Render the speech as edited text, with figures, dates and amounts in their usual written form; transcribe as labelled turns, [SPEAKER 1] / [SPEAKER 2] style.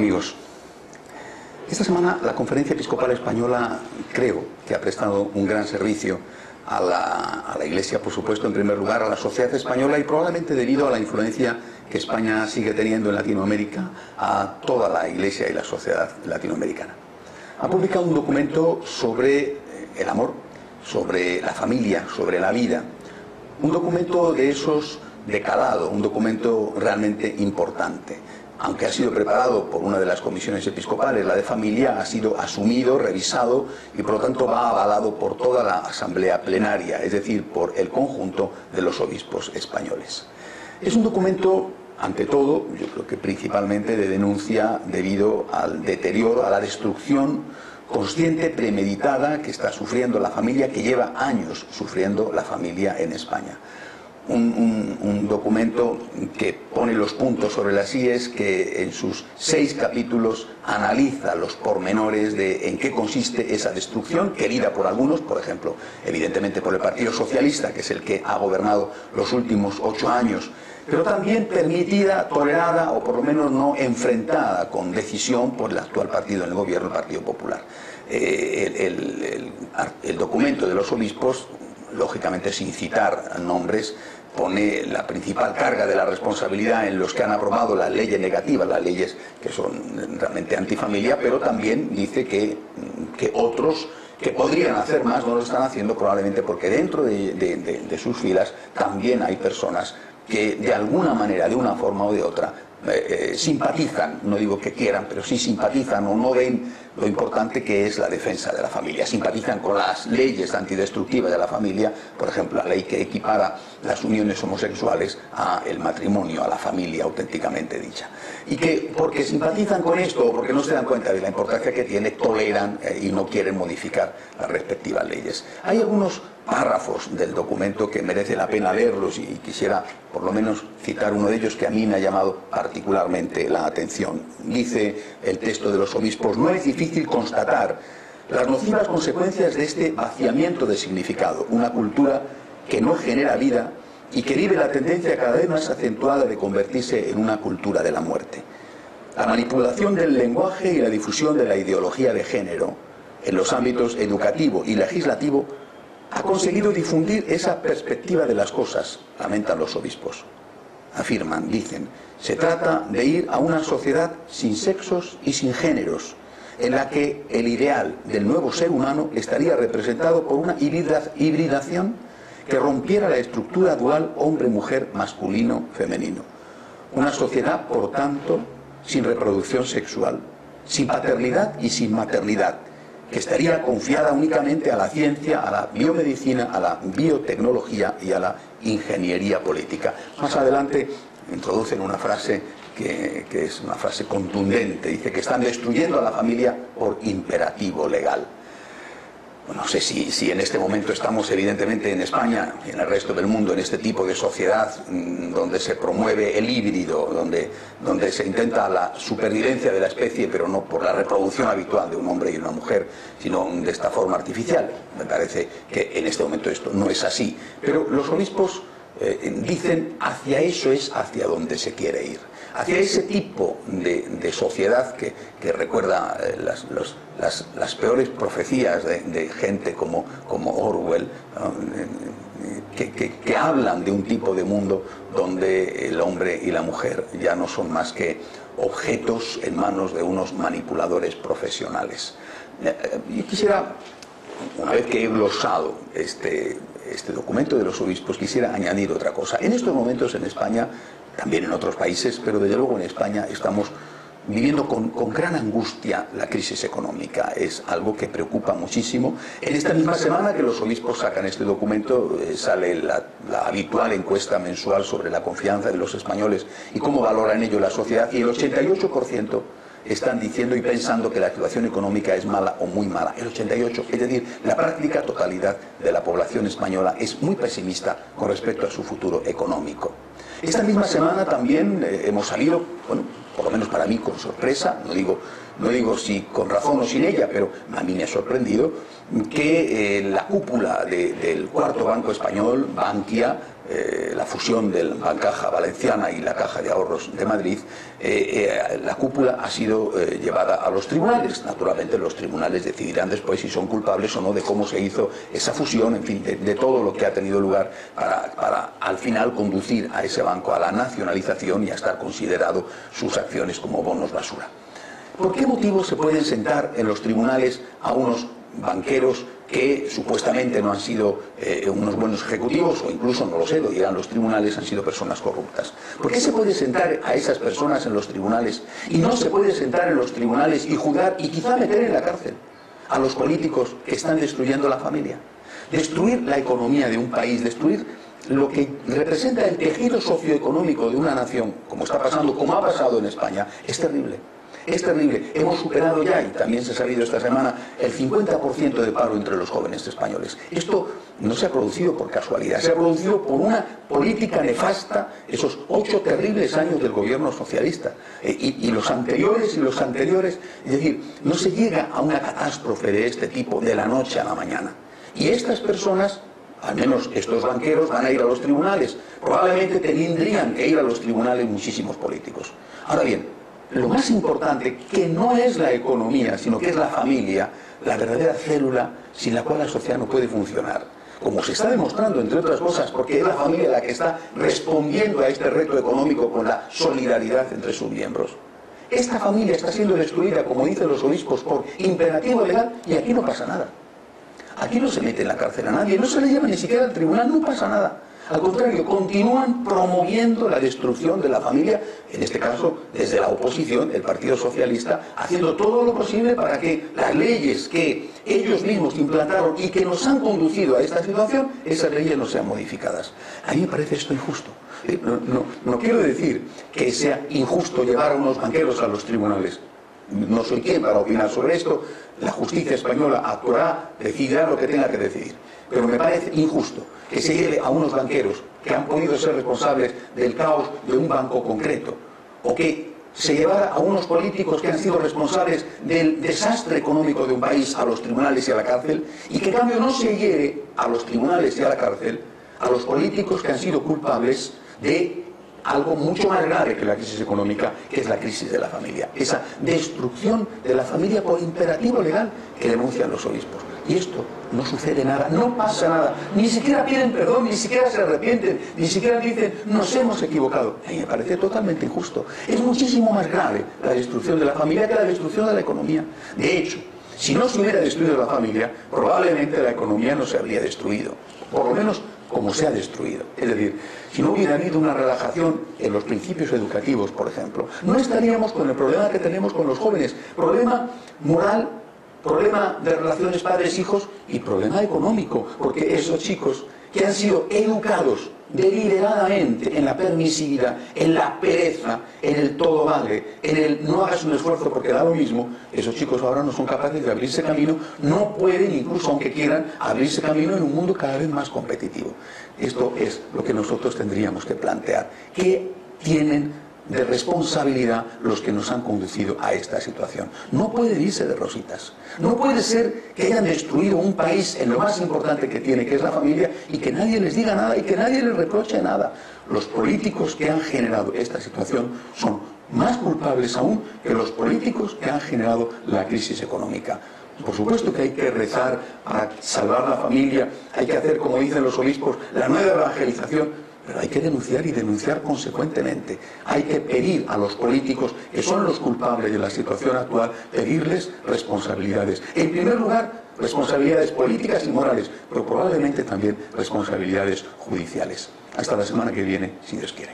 [SPEAKER 1] Amigos, esta semana la Conferencia Episcopal Española creo que ha prestado un gran servicio a la Iglesia, por supuesto, en primer lugar, a la sociedad española y probablemente debido a la influencia que España sigue teniendo en Latinoamérica, a toda la Iglesia y la sociedad latinoamericana. Ha publicado un documento sobre el amor, sobre la familia, sobre la vida. Un documento de esos de calado, un documento realmente importante. Aunque ha sido preparado por una de las comisiones episcopales, la de familia, ha sido asumido, revisado y por lo tanto va avalado por toda la asamblea plenaria, es decir, por el conjunto de los obispos españoles. Es un documento, ante todo, yo creo que principalmente de denuncia debido al deterioro, a la destrucción consciente, premeditada que está sufriendo la familia, que lleva años sufriendo la familia en España. Un documento que pone los puntos sobre las íes, que en sus 6 capítulos analiza los pormenores de en qué consiste esa destrucción, querida por algunos, por ejemplo, evidentemente por el Partido Socialista, que es el que ha gobernado los últimos 8 años, pero también permitida, tolerada o por lo menos no enfrentada con decisión por el actual partido en el gobierno, el Partido Popular. El documento de los obispos, lógicamente sin citar nombres, pone la principal carga de la responsabilidad en los que han aprobado las leyes negativas, las leyes que son realmente antifamilia, pero también dice que otros que podrían hacer más no lo están haciendo, probablemente porque dentro de sus filas también hay personas que de alguna manera, de una forma o de otra, simpatizan, no digo que quieran, pero sí simpatizan o no ven lo importante que es la defensa de la familia. Simpatizan con las leyes antidestructivas de la familia, por ejemplo, la ley que equipara las uniones homosexuales al matrimonio, a la familia auténticamente dicha. Y que porque simpatizan con esto o porque no se dan cuenta de la importancia que tiene, toleran y no quieren modificar las respectivas leyes. Hay algunos párrafos del documento que merece la pena leerlos y quisiera por lo menos citar uno de ellos que a mí me ha llamado particularmente la atención. Dice el texto de los obispos: no es difícil constatar las nocivas consecuencias de este vaciamiento de significado, una cultura que no genera vida y que vive la tendencia cada vez más acentuada de convertirse en una cultura de la muerte. La manipulación del lenguaje y la difusión de la ideología de género en los ámbitos educativo y legislativo ha conseguido difundir esa perspectiva de las cosas, lamentan los obispos. Afirman, dicen, se trata de ir a una sociedad sin sexos y sin géneros, en la que el ideal del nuevo ser humano estaría representado por una hibridación que rompiera la estructura dual hombre-mujer, masculino-femenino. Una sociedad, por tanto, sin reproducción sexual, sin paternidad y sin maternidad, que estaría confiada únicamente a la ciencia, a la biomedicina, a la biotecnología y a la ingeniería política. Más adelante introducen una frase que es una frase contundente. Dice que están destruyendo a la familia por imperativo legal. No sé si en este momento estamos evidentemente en España y en el resto del mundo en este tipo de sociedad donde se promueve el híbrido, donde se intenta la supervivencia de la especie, pero no por la reproducción habitual de un hombre y una mujer, sino de esta forma artificial. Me parece que en este momento esto no es así. Pero los obispos dicen hacia eso es hacia donde se quiere ir. Hacia ese tipo de sociedad que recuerda las peores profecías de gente como Orwell, ¿no? que hablan de un tipo de mundo donde el hombre y la mujer ya no son más que objetos en manos de unos manipuladores profesionales. Yo quisiera, una vez que he glosado este documento de los obispos, quisiera añadir otra cosa. En estos momentos en España, también en otros países, pero desde luego en España estamos viviendo con gran angustia la crisis económica. Es algo que preocupa muchísimo. En esta misma semana que los obispos sacan este documento, sale la habitual encuesta mensual sobre la confianza de los españoles y cómo valora en ello la sociedad, y el 88% están diciendo y pensando que la situación económica es mala o muy mala. El 88%, es decir, la práctica totalidad de la población española es muy pesimista con respecto a su futuro económico. Esta misma semana también hemos salido, bueno, por lo menos para mí con sorpresa, no digo si con razón o sin ella, pero a mí me ha sorprendido que la cúpula del cuarto banco español, Bankia, la fusión de la Bancaja Valenciana y la Caja de Ahorros de Madrid, la cúpula ha sido llevada a los tribunales. Naturalmente los tribunales decidirán después si son culpables o no de cómo se hizo esa fusión, en fin, de todo lo que ha tenido lugar para al final conducir a ese banco a la nacionalización y a estar considerado sus acciones como bonos basura. ¿Por qué motivo se pueden sentar en los tribunales a unos banqueros que supuestamente no han sido unos buenos ejecutivos, o incluso, no lo sé, lo dirán los tribunales, han sido personas corruptas? ¿Por qué se puede sentar a esas personas en los tribunales y no se puede sentar en los tribunales y juzgar y quizá meter en la cárcel a los políticos que están destruyendo la familia? Destruir la economía de un país, destruir lo que representa el tejido socioeconómico de una nación, como está pasando, como ha pasado en España, es terrible. Es terrible. Hemos superado ya, y también se ha sabido esta semana, el 50% de paro entre los jóvenes españoles. Esto no se ha producido por casualidad, se ha producido por una política nefasta, esos 8 terribles años del gobierno socialista. Y los anteriores y los anteriores. Es decir, no se llega a una catástrofe de este tipo de la noche a la mañana. Y estas personas, al menos estos banqueros, van a ir a los tribunales. Probablemente tendrían que ir a los tribunales muchísimos políticos. Ahora bien, lo más importante, que no es la economía, sino que es la familia, la verdadera célula sin la cual la sociedad no puede funcionar. Como se está demostrando, entre otras cosas, porque es la familia la que está respondiendo a este reto económico con la solidaridad entre sus miembros. Esta familia está siendo destruida, como dicen los obispos, por imperativo legal, y aquí no pasa nada. Aquí no se mete en la cárcel a nadie, no se le lleva ni siquiera al tribunal, no pasa nada. Al contrario, continúan promoviendo la destrucción de la familia, en este caso desde la oposición, el Partido Socialista, haciendo todo lo posible para que las leyes que ellos mismos implantaron y que nos han conducido a esta situación, esas leyes no sean modificadas. A mí me parece esto injusto. No quiero decir que sea injusto llevar a unos banqueros a los tribunales. No soy quien para opinar sobre esto. La justicia española actuará, decidirá lo que tenga que decidir. Pero me parece injusto que se lleve a unos banqueros que han podido ser responsables del caos de un banco concreto, o que se llevara a unos políticos que han sido responsables del desastre económico de un país a los tribunales y a la cárcel, y que en cambio no se lleve a los tribunales y a la cárcel a los políticos que han sido culpables de algo mucho más grave que la crisis económica, que es la crisis de la familia, esa destrucción de la familia por imperativo legal que denuncian los obispos. Y esto no sucede nada, no pasa nada, ni siquiera piden perdón, ni siquiera se arrepienten, ni siquiera dicen nos hemos equivocado. A mí me parece totalmente injusto. Es muchísimo más grave la destrucción de la familia que la destrucción de la economía. De hecho, si no se hubiera destruido la familia, probablemente la economía no se habría destruido, por lo menos como se ha destruido. Es decir, si no hubiera habido una relajación en los principios educativos, por ejemplo, no estaríamos con el problema que tenemos con los jóvenes, problema moral, problema de relaciones padres-hijos y problema económico, porque esos chicos que han sido educados deliberadamente en la permisividad, en la pereza, en el todo vale, en el no hagas un esfuerzo porque da lo mismo, esos chicos ahora no son capaces de abrirse camino, no pueden, incluso aunque quieran, abrirse camino en un mundo cada vez más competitivo. Esto es lo que nosotros tendríamos que plantear. ¿Qué tienen de responsabilidad los que nos han conducido a esta situación? No pueden irse de rositas. No puede ser que hayan destruido un país en lo más importante que tiene, que es la familia, y que nadie les diga nada y que nadie les reproche nada. Los políticos que han generado esta situación son más culpables aún que los políticos que han generado la crisis económica. Por supuesto que hay que rezar para salvar la familia, hay que hacer, como dicen los obispos, la nueva evangelización. Pero hay que denunciar y denunciar consecuentemente. Hay que pedir a los políticos, que son los culpables de la situación actual, pedirles responsabilidades. En primer lugar, responsabilidades políticas y morales, pero probablemente también responsabilidades judiciales. Hasta la semana que viene, si Dios quiere.